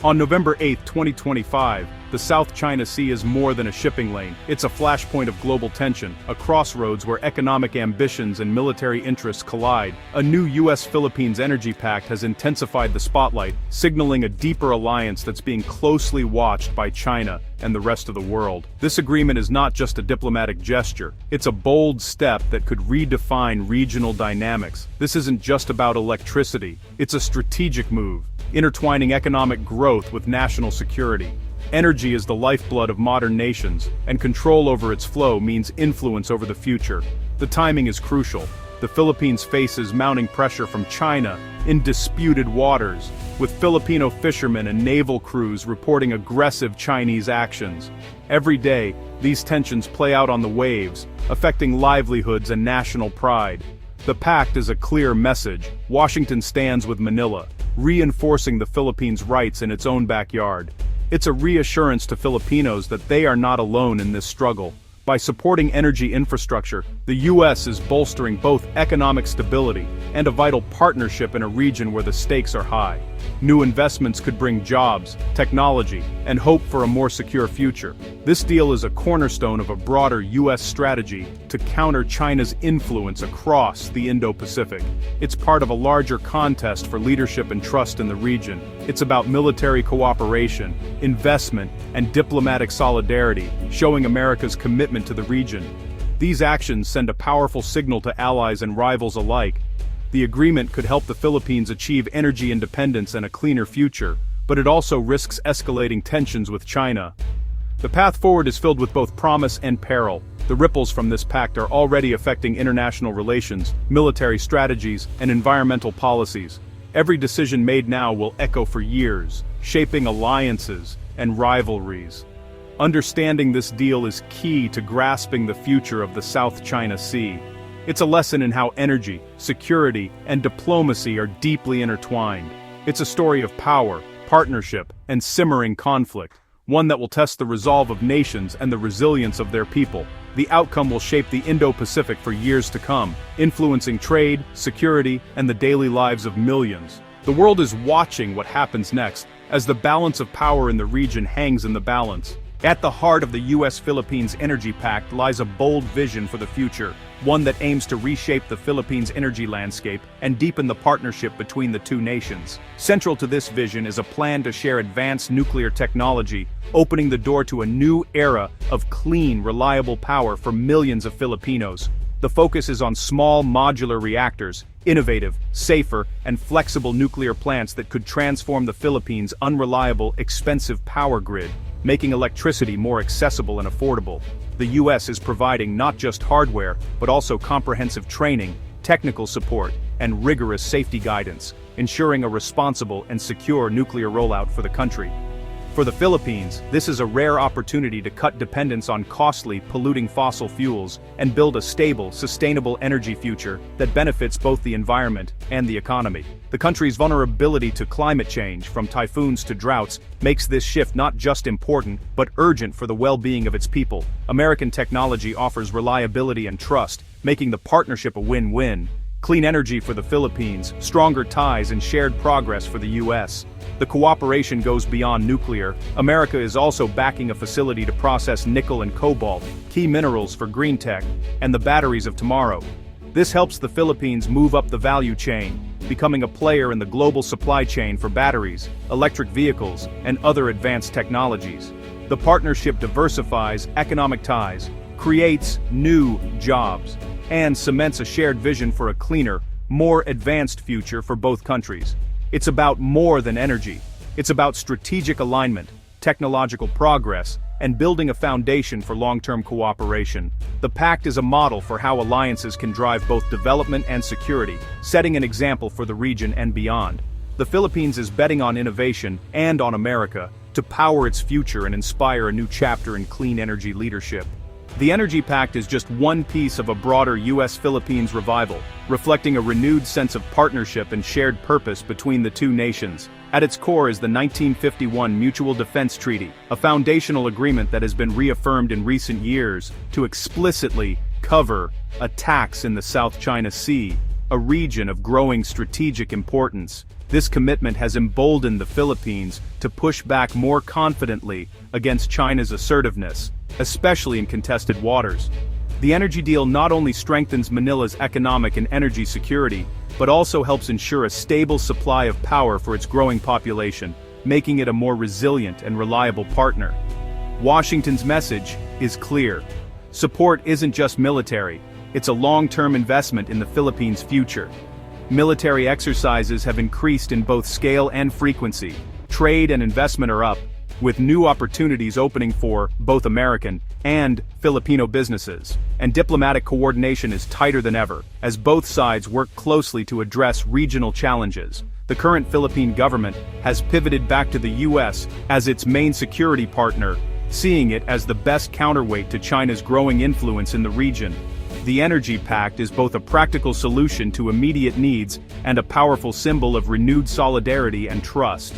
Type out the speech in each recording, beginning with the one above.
On November 8, 2025, the South China Sea is more than a shipping lane. It's a flashpoint of global tension, a crossroads where economic ambitions and military interests collide. A new U.S. Philippines energy pact has intensified the spotlight, signaling a deeper alliance that's being closely watched by China and the rest of the world. This agreement is not just a diplomatic gesture, it's a bold step that could redefine regional dynamics. This isn't just about electricity, it's a strategic move, intertwining economic growth with national security. Energy is the lifeblood of modern nations, and control over its flow means influence over the future. The timing is crucial. The Philippines faces mounting pressure from China in disputed waters, with Filipino fishermen and naval crews reporting aggressive Chinese actions. Every day, these tensions play out on the waves, affecting livelihoods and national pride. The pact is a clear message. Washington stands with Manila, reinforcing the Philippines' rights in its own backyard. It's a reassurance to Filipinos that they are not alone in this struggle. By supporting energy infrastructure, the U.S. is bolstering both economic stability and a vital partnership in a region where the stakes are high. New investments could bring jobs, technology, and hope for a more secure future. This deal is a cornerstone of a broader U.S. strategy to counter China's influence across the Indo-Pacific. It's part of a larger contest for leadership and trust in the region. It's about military cooperation, investment, and diplomatic solidarity, showing America's commitment to the region. These actions send a powerful signal to allies and rivals alike. The agreement could help the Philippines achieve energy independence and a cleaner future, but it also risks escalating tensions with China. The path forward is filled with both promise and peril. The ripples from this pact are already affecting international relations, military strategies, and environmental policies. Every decision made now will echo for years, shaping alliances and rivalries. Understanding this deal is key to grasping the future of the South China Sea. It's a lesson in how energy, security, and diplomacy are deeply intertwined. It's a story of power, partnership, and simmering conflict, one that will test the resolve of nations and the resilience of their people. The outcome will shape the Indo-Pacific for years to come, influencing trade, security, and the daily lives of millions. The world is watching what happens next, as the balance of power in the region hangs in the balance. At the heart of the U.S. Philippines Energy Pact lies a bold vision for the future, one that aims to reshape the Philippines' energy landscape and deepen the partnership between the two nations. Central to this vision is a plan to share advanced nuclear technology, opening the door to a new era of clean, reliable power for millions of Filipinos. The focus is on small modular reactors, innovative, safer, and flexible nuclear plants that could transform the Philippines' unreliable, expensive power grid, making electricity more accessible and affordable. The U.S. is providing not just hardware, but also comprehensive training, technical support, and rigorous safety guidance, ensuring a responsible and secure nuclear rollout for the country. For the Philippines, this is a rare opportunity to cut dependence on costly, polluting fossil fuels and build a stable, sustainable energy future that benefits both the environment and the economy. The country's vulnerability to climate change, from typhoons to droughts, makes this shift not just important, but urgent for the well-being of its people. American technology offers reliability and trust, making the partnership a win-win. Clean energy for the Philippines, stronger ties and shared progress for the U.S. The cooperation goes beyond nuclear. America is also backing a facility to process nickel and cobalt, key minerals for green tech, and the batteries of tomorrow. This helps the Philippines move up the value chain, becoming a player in the global supply chain for batteries, electric vehicles, and other advanced technologies. The partnership diversifies economic ties, creates new jobs, and cements a shared vision for a cleaner, more advanced future for both countries. It's about more than energy. It's about strategic alignment, technological progress, and building a foundation for long-term cooperation. The pact is a model for how alliances can drive both development and security, setting an example for the region and beyond. The Philippines is betting on innovation and on America to power its future and inspire a new chapter in clean energy leadership. The Energy Pact is just one piece of a broader U.S. Philippines revival, reflecting a renewed sense of partnership and shared purpose between the two nations. At its core is the 1951 Mutual Defense Treaty, a foundational agreement that has been reaffirmed in recent years to explicitly cover attacks in the South China Sea, a region of growing strategic importance. This commitment has emboldened the Philippines to push back more confidently against China's assertiveness, especially in contested waters. The energy deal not only strengthens Manila's economic and energy security, but also helps ensure a stable supply of power for its growing population, making it a more resilient and reliable partner. Washington's message is clear. Support isn't just military, it's a long-term investment in the Philippines' future. Military exercises have increased in both scale and frequency. Trade and investment are up, with new opportunities opening for both American and Filipino businesses. And diplomatic coordination is tighter than ever, as both sides work closely to address regional challenges. The current Philippine government has pivoted back to the U.S. as its main security partner, seeing it as the best counterweight to China's growing influence in the region. The Energy Pact is both a practical solution to immediate needs and a powerful symbol of renewed solidarity and trust.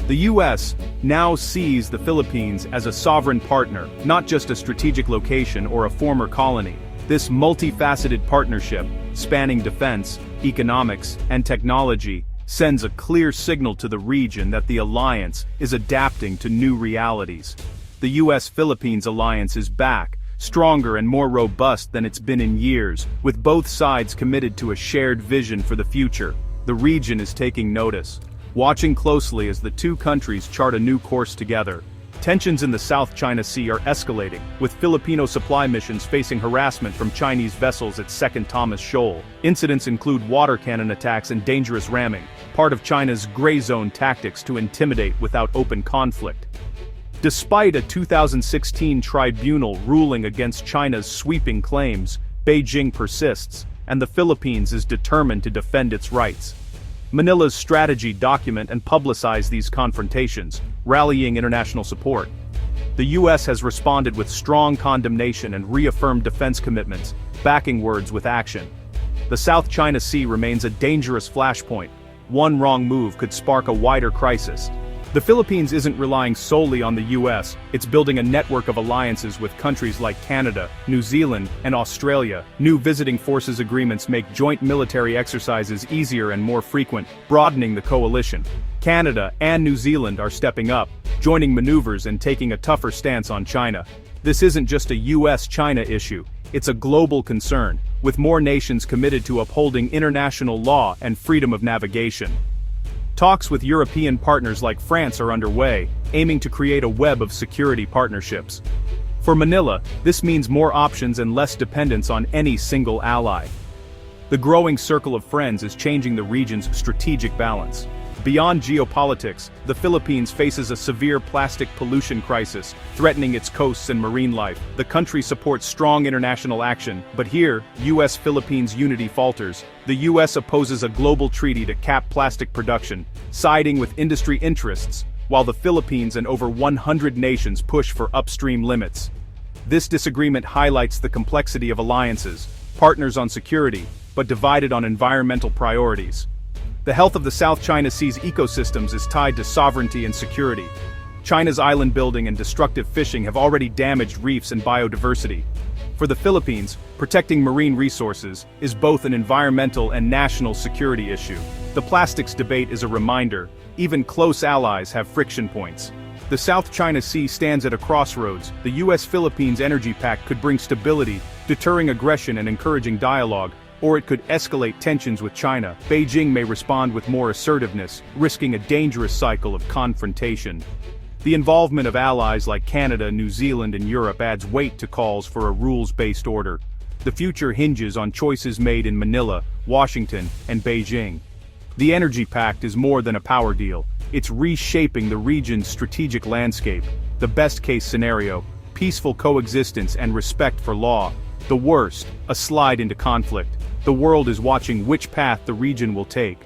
The U.S. now sees the Philippines as a sovereign partner, not just a strategic location or a former colony. This multifaceted partnership, spanning defense, economics, and technology, sends a clear signal to the region that the alliance is adapting to new realities. The U.S. Philippines alliance is back, stronger and more robust than it's been in years, with both sides committed to a shared vision for the future. The region is taking notice, watching closely as the two countries chart a new course together. Tensions in the South China Sea are escalating, with Filipino supply missions facing harassment from Chinese vessels at Second Thomas Shoal. Incidents include water cannon attacks and dangerous ramming, part of China's gray zone tactics to intimidate without open conflict. Despite a 2016 tribunal ruling against China's sweeping claims, Beijing persists, and the Philippines is determined to defend its rights. Manila's strategy document and publicize these confrontations, rallying international support. The U.S. has responded with strong condemnation and reaffirmed defense commitments, backing words with action. The South China Sea remains a dangerous flashpoint. One wrong move could spark a wider crisis. The Philippines isn't relying solely on the U.S., it's building a network of alliances with countries like Canada, New Zealand, and Australia. New visiting forces agreements make joint military exercises easier and more frequent, broadening the coalition. Canada and New Zealand are stepping up, joining maneuvers and taking a tougher stance on China. This isn't just a U.S.-China issue, it's a global concern, with more nations committed to upholding international law and freedom of navigation. Talks with European partners like France are underway, aiming to create a web of security partnerships. For Manila, this means more options and less dependence on any single ally. The growing circle of friends is changing the region's strategic balance. Beyond geopolitics, the Philippines faces a severe plastic pollution crisis, threatening its coasts and marine life. The country supports strong international action, but here, U.S. Philippines unity falters. The U.S. opposes a global treaty to cap plastic production, siding with industry interests, while the Philippines and over 100 nations push for upstream limits. This disagreement highlights the complexity of alliances, partners on security, but divided on environmental priorities. The health of the South China Sea's ecosystems is tied to sovereignty and security. China's island building and destructive fishing have already damaged reefs and biodiversity. For the Philippines, protecting marine resources is both an environmental and national security issue. The plastics debate is a reminder, even close allies have friction points. The South China Sea stands at a crossroads. The U.S. Philippines Energy Pact could bring stability, deterring aggression and encouraging dialogue, or it could escalate tensions with China. Beijing may respond with more assertiveness, risking a dangerous cycle of confrontation. The involvement of allies like Canada, New Zealand, and Europe adds weight to calls for a rules-based order. The future hinges on choices made in Manila, Washington, and Beijing. The Energy Pact is more than a power deal. It's reshaping the region's strategic landscape. The best-case scenario, peaceful coexistence and respect for law. The worst, a slide into conflict. The world is watching which path the region will take.